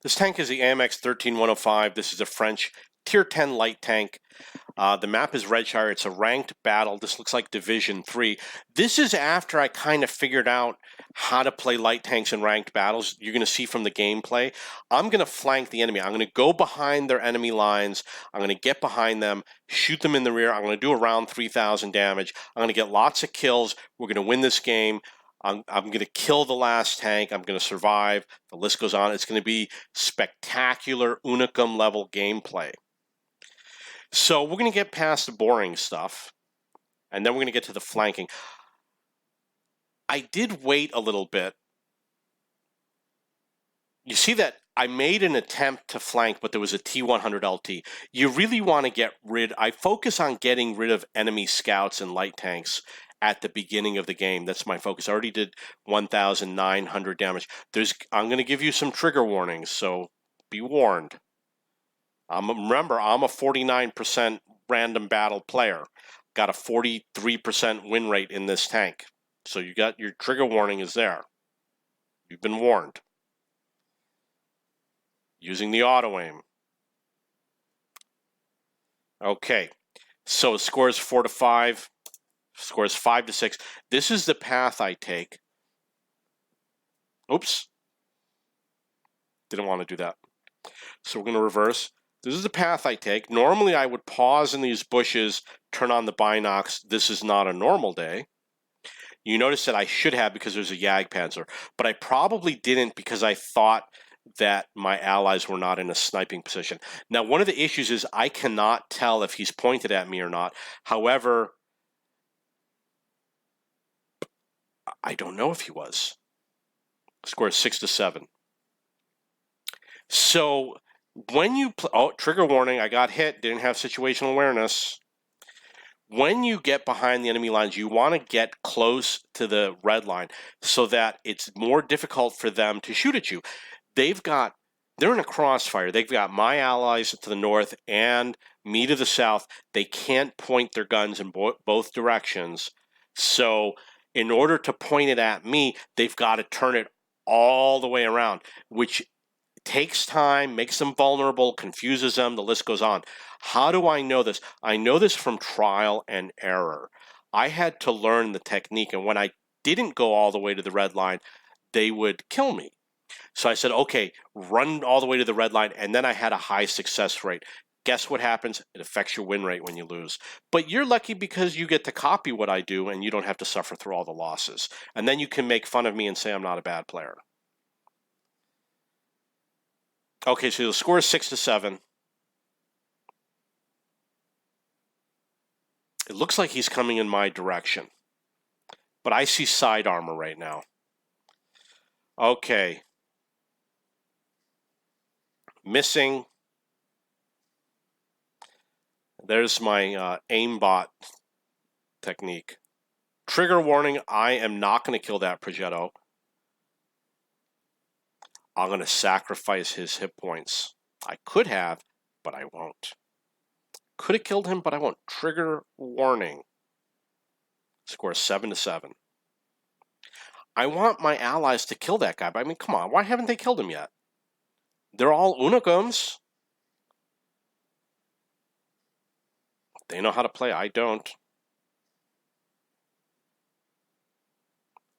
This tank is the AMX 13105. This is a French Tier 10 light tank. The map is Redshire. It's a ranked battle. This looks like Division 3. This is after I kind of figured out how to play light tanks in ranked battles. You're going to see from the gameplay. I'm going to flank the enemy. I'm going to go behind their enemy lines. I'm going to get behind them, shoot them in the rear. I'm going to do around 3,000 damage. I'm going to get lots of kills. We're going to win this game. I'm going to kill the last tank. I'm going to survive. The list goes on. It's going to be spectacular Unicum level gameplay. So we're going to get past the boring stuff, and then we're going to get to the flanking. I did wait a little bit. You see that I made an attempt to flank, but there was a T100 LT. You really want to get rid. I focus on getting rid of enemy scouts and light tanks at the beginning of the game. That's my focus. I already did 1,900 damage. I'm going to give you some trigger warnings, so be warned. Remember, I'm a 49% random battle player. Got a 43% win rate in this tank. So you got your trigger warning is there. You've been warned. Using the auto aim. Okay, so score is 4 to 5. Score is 5 to 6. This is the path I take. Oops. Didn't want to do that. So we're going to reverse. This is the path I take. Normally I would pause in these bushes, turn on the binocs. This is not a normal day. You notice that I should have because there's a Jagdpanzer, but I probably didn't because I thought that my allies were not in a sniping position. Now, one of the issues is I cannot tell if he's pointed at me or not. However, I don't know if he was. Score is 6 to 7. So when you trigger warning, I got hit, didn't have situational awareness. When you get behind the enemy lines, you want to get close to the red line so that it's more difficult for them to shoot at you. They're in a crossfire. They've got my allies to the north and me to the south. They can't point their guns in both directions. So in order to point it at me, they've got to turn it all the way around, which takes time, makes them vulnerable, confuses them, the list goes on. How do I know this? I know this from trial and error. I had to learn the technique, and when I didn't go all the way to the red line, they would kill me. So I said, okay, run all the way to the red line, and then I had a high success rate. Guess what happens? It affects your win rate when you lose. But you're lucky because you get to copy what I do, and you don't have to suffer through all the losses. And then you can make fun of me and say I'm not a bad player. Okay, so the score is 6 to 7. It looks like he's coming in my direction. But I see side armor right now. Okay. Missing. There's my aimbot technique. Trigger warning, I am not going to kill that Progetto. I'm going to sacrifice his hit points. I could have, but I won't. Could have killed him, but I won't. Trigger warning. Score 7 to 7. I want my allies to kill that guy, but I mean, come on, why haven't they killed him yet? They're all Unicums. They know how to play, I don't.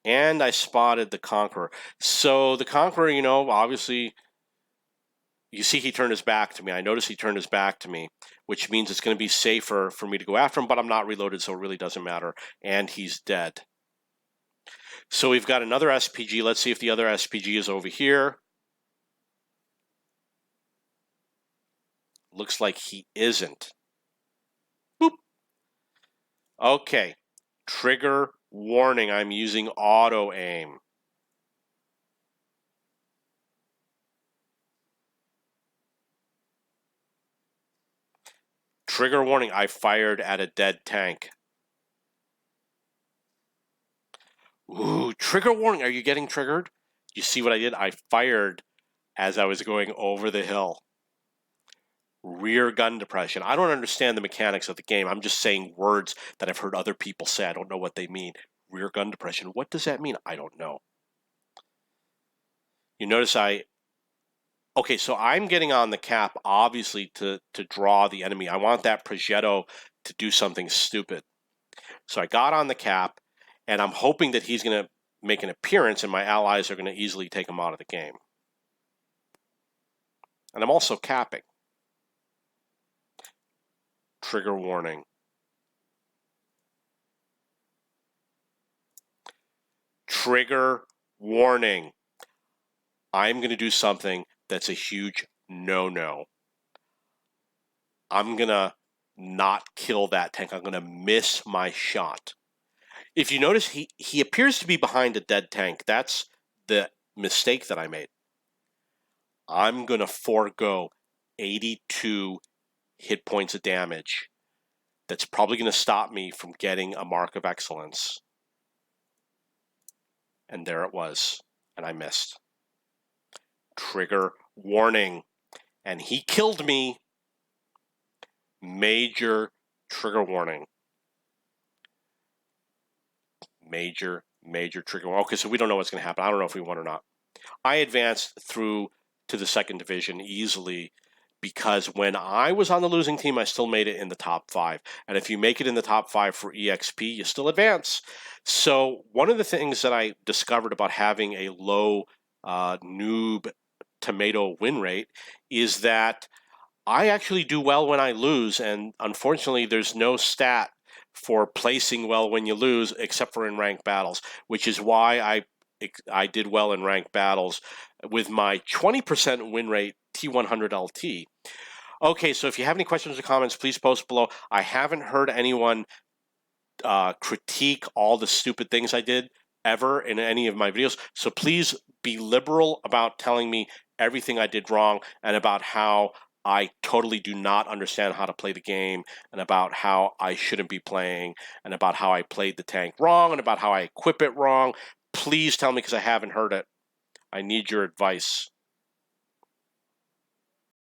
And I spotted the Conqueror. So the Conqueror, you know, obviously, you see he turned his back to me. I noticed he turned his back to me, which means it's going to be safer for me to go after him, but I'm not reloaded, so it really doesn't matter. And he's dead. So we've got another SPG. Let's see if the other SPG is over here. Looks like he isn't. Boop. Okay. Trigger warning. I'm using auto aim. Trigger warning. I fired at a dead tank. Ooh, trigger warning. Are you getting triggered? You see what I did? I fired as I was going over the hill. Rear gun depression. I don't understand the mechanics of the game. I'm just saying words that I've heard other people say. I don't know what they mean. Rear gun depression. What does that mean? I don't know. You notice I Okay, so I'm getting on the cap, obviously, to draw the enemy. I want that Progetto to do something stupid. So I got on the cap, and I'm hoping that he's going to make an appearance, and my allies are going to easily take him out of the game. And I'm also capping. Trigger warning. Trigger warning. I'm going to do something that's a huge no-no. I'm going to not kill that tank. I'm going to miss my shot. If you notice, he appears to be behind a dead tank. That's the mistake that I made. I'm going to forego 82 hit points of damage. That's probably going to stop me from getting a mark of excellence. And there it was. And I missed. Trigger warning. And he killed me. Major trigger warning. Major trigger warning. Okay, so we don't know what's going to happen. I don't know if we won or not. I advanced through to the second division easily because when I was on the losing team, I still made it in the top 5. And if you make it in the top 5 for EXP, you still advance. So one of the things that I discovered about having a low noob tomato win rate is that I actually do well when I lose, and unfortunately there's no stat for placing well when you lose except for in ranked battles, which is why I did well in ranked battles with my 20% win rate T100 LT. Okay, so if you have any questions or comments, please post below. I haven't heard anyone critique all the stupid things I did ever in any of my videos, so please be liberal about telling me everything I did wrong and about how I totally do not understand how to play the game, and about how I shouldn't be playing, and about how I played the tank wrong, and about how I equip it wrong. Please tell me, because I haven't heard it. I need your advice.